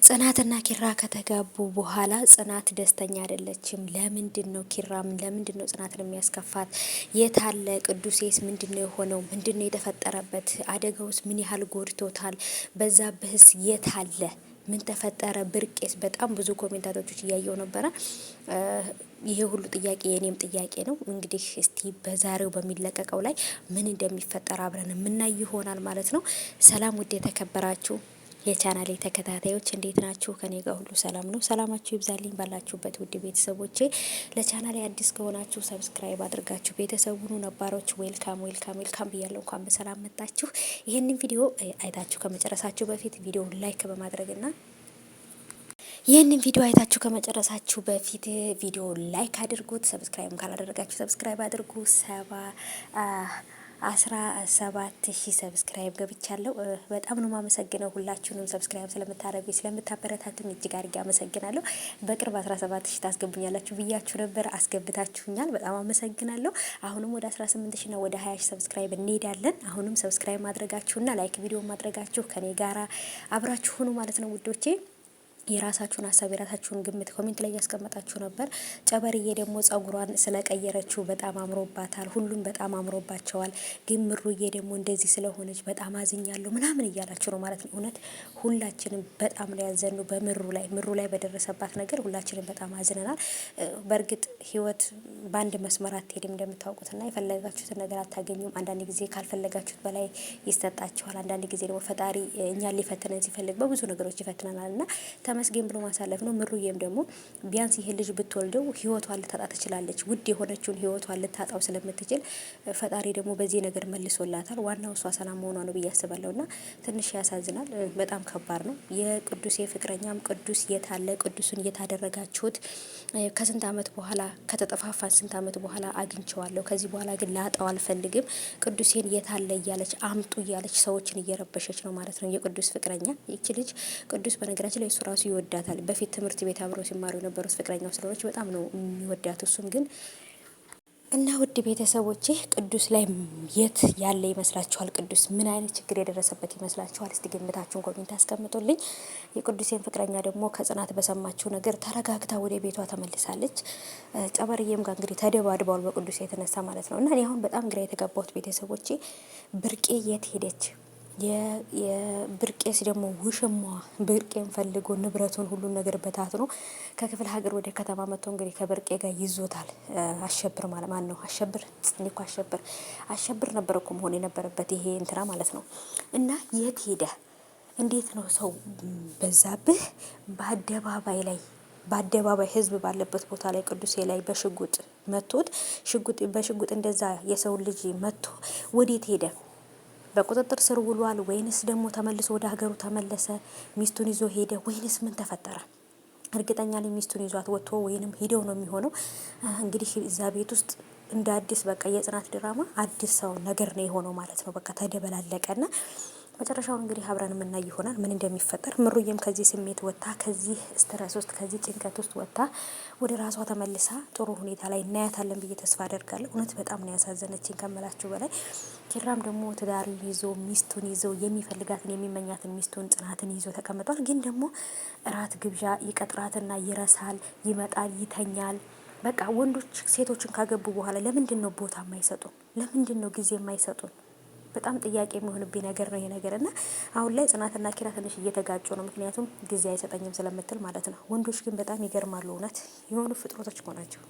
ጽናትና ኪራ ከተጋቡ በኋላ ጽናት ደስተኛ አይደለችም። ለምንድን ነው ኪራም ለምንድን ነው ጽናትን የሚያስከፋት? የት አለ ቅዱሴስ? ምንድን ነው የሆነው? ምንድን ነው የተፈጠረበት? አደጋውስ ምን ያህል ጎድቶታል? በዛብህስ የት አለ? ምን ተፈጠረ? ብርቄስ? በጣም ብዙ ኮሜንታቶች እያየው ነበረ። ይሄ ሁሉ ጥያቄ የኔም ጥያቄ ነው። እንግዲህ እስቲ በዛሬው በሚለቀቀው ላይ ምን እንደሚፈጠር አብረን የምናይ ይሆናል ማለት ነው። ሰላም ውድ የተከበራችሁ የቻናሌ ተከታታዮች እንዴት ናችሁ? ከኔ ጋር ሁሉ ሰላም ነው። ሰላማችሁ ይብዛልኝ ባላችሁበት ውድ ቤተሰቦቼ። ለቻናሌ አዲስ ከሆናችሁ ሰብስክራይብ አድርጋችሁ ቤተሰብ ሁኑ። ነባሮች ዌልካም ዌልካም ዌልካም ብያለሁ። እንኳን በሰላም መጣችሁ። ይህንን ቪዲዮ አይታችሁ ከመጨረሳችሁ በፊት ቪዲዮውን ላይክ በማድረግና ይህንን ቪዲዮ አይታችሁ ከመጨረሳችሁ በፊት ቪዲዮ ላይክ አድርጉት። ሰብስክራይብ ካላደረጋችሁ ሰብስክራይብ አድርጉ። 17,000 ሰብስክራይብ ገብቻለሁ። በጣም ነው ማመሰግነው ሁላችሁንም ሰብስክራይብ ስለምታደርጉ ስለምታበረታቱኝ እጅግ አድርጌ አመሰግናለሁ። በቅርብ 17,000 ታስገቡኛላችሁ ብያችሁ ነበር፣ አስገብታችሁኛል። በጣም አመሰግናለሁ። አሁንም ወደ 18,000 ነው ወደ 20,000 ሰብስክራይብ እንሄዳለን። አሁንም ሰብስክራይብ ማድረጋችሁና ላይክ ቪዲዮ ማድረጋችሁ ከኔ ጋራ አብራችሁ ሁኑ ማለት ነው ውዶቼ። የራሳችሁን ሀሳብ የራሳችሁን ግምት ኮሜንት ላይ ያስቀመጣችሁ ነበር። ጨበርዬ ደግሞ ጸጉሯን ስለቀየረችው በጣም አምሮባታል። ሁሉም በጣም አምሮባቸዋል። ግን ምሩዬ ደግሞ እንደዚህ ስለሆነች በጣም አዝኛለሁ ምናምን እያላችሁ ነው ማለት ነው። እውነት ሁላችንም በጣም ነው ያዘኑ ምሩ ላይ በደረሰባት ነገር ሁላችንም በጣም አዝነናል። በእርግጥ ህይወት በአንድ መስመር አትሄድም እንደምታውቁትና የፈለጋችሁትን ነገር አታገኙም። አንዳንድ ጊዜ ካልፈለጋችሁት በላይ ይሰጣችኋል። አንዳንድ ጊዜ ደግሞ ፈጣሪ እኛን ሊፈትነን ሲፈልግ በብዙ ነገሮች ይፈትነናል እና ተመስገን ብሎ ማሳለፍ ነው። ምሩዬም ደግሞ ቢያንስ ይሄ ልጅ ብትወልደው ህይወቷን ልታጣ ትችላለች። ውድ የሆነችውን ህይወቷን ልታጣው ስለምትችል ፈጣሪ ደግሞ በዚህ ነገር መልሶላታል። ዋናው እሷ ሰላም መሆኗ ነው ብዬ አስባለሁና ትንሽ ያሳዝናል። በጣም ከባድ ነው። የቅዱስ የፍቅረኛም ቅዱስ የታለ? ቅዱስን የታደረጋችሁት? ከስንት አመት በኋላ ከተጠፋፋን ስንት አመት በኋላ አግኝቼዋለሁ። ከዚህ በኋላ ግን ላጣው አልፈልግም። ቅዱሴን የታለ እያለች አምጡ እያለች ሰዎችን እየረበሸች ነው ማለት ነው። የቅዱስ ፍቅረኛ ይቺ ልጅ ቅዱስ በነገራችን ላይ እሱ ራሱ ይወዳታል። በፊት ትምህርት ቤት አብረው ሲማሩ የነበሩት ፍቅረኛው ስለሆነች በጣም ነው የሚወዳት እሱም ግን እና ውድ ቤተሰቦቼ ቅዱስ ላይ የት ያለ ይመስላችኋል? ቅዱስ ምን አይነት ችግር የደረሰበት ይመስላችኋል? እስቲ ግምታችሁን ኮሜንት አስቀምጡልኝ። የቅዱሴን ፍቅረኛ ደግሞ ከጽናት በሰማችው ነገር ተረጋግታ ወደ ቤቷ ተመልሳለች። ጨበርዬም ጋር እንግዲህ ተደባድበዋል በቅዱስ የተነሳ ማለት ነው። እና እኔ አሁን በጣም ግራ የተጋባሁት ቤተሰቦቼ ብርቄ የት ሄደች? የብርቄስ ደግሞ ውሽሟ ብርቄን ፈልጎ ንብረቱን ሁሉን ነገር በታትኖ ከክፍለ ሀገር ወደ ከተማ መጥቶ እንግዲህ ከብርቄ ጋር ይዞታል። አሸብር ማለት ማን ነው? አሸብር እኔ እኮ አሸብር ነበር እኮ መሆን የነበረበት ይሄ እንትና ማለት ነው። እና የት ሄደ? እንዴት ነው ሰው በዛብህ በአደባባይ ህዝብ ባለበት ቦታ ላይ ቅዱሴ ላይ በሽጉጥ መቶት በሽጉጥ እንደዛ የሰው ልጅ መቶ ወዴት ሄደ? በቁጥጥር ስር ውሏል ወይንስ ደግሞ ተመልሶ ወደ ሀገሩ ተመለሰ? ሚስቱን ይዞ ሄደ ወይንስ ምን ተፈጠረ? እርግጠኛ ነኝ ሚስቱን ይዟት ወጥቶ ወይንም ሄደው ነው የሚሆነው። እንግዲህ እዛ ቤት ውስጥ እንደ አዲስ በቃ የጽናት ድራማ አዲስ ሰው ነገር ነው የሆነው ማለት ነው። በቃ ተደበላለቀና መጨረሻውን እንግዲህ አብረን የምናይ ይሆናል ምን እንደሚፈጠር። ምሩዬም ከዚህ ስሜት ወጥታ ከዚህ ስትረስ ውስጥ ከዚህ ጭንቀት ውስጥ ወጥታ ወደ ራሷ ተመልሳ ጥሩ ሁኔታ ላይ እናያታለን ብዬ ተስፋ አደርጋለሁ። እውነት በጣም ነው ያሳዘነችኝ ከመላችሁ በላይ። ኪራም ደግሞ ትዳር ይዞ ሚስቱን ይዞ የሚፈልጋትን የሚመኛትን ሚስቱን ጽናትን ይዞ ተቀምጧል። ግን ደግሞ እራት ግብዣ ይቀጥራትና ይረሳል፣ ይመጣል፣ ይተኛል። በቃ ወንዶች ሴቶችን ካገቡ በኋላ ለምንድን ነው ቦታ የማይሰጡን? ለምንድን ነው ጊዜ የማይሰጡን? በጣም ጥያቄ የሚሆንብኝ ነገር ነው ይሄ ነገር እና አሁን ላይ ጽናትና ኪራ ትንሽ እየተጋጩ ነው። ምክንያቱም ጊዜ አይሰጠኝም ስለምትል ማለት ነው። ወንዶች ግን በጣም ይገርማሉ። እውነት የሆኑ ፍጥረቶች እኮ ናቸው።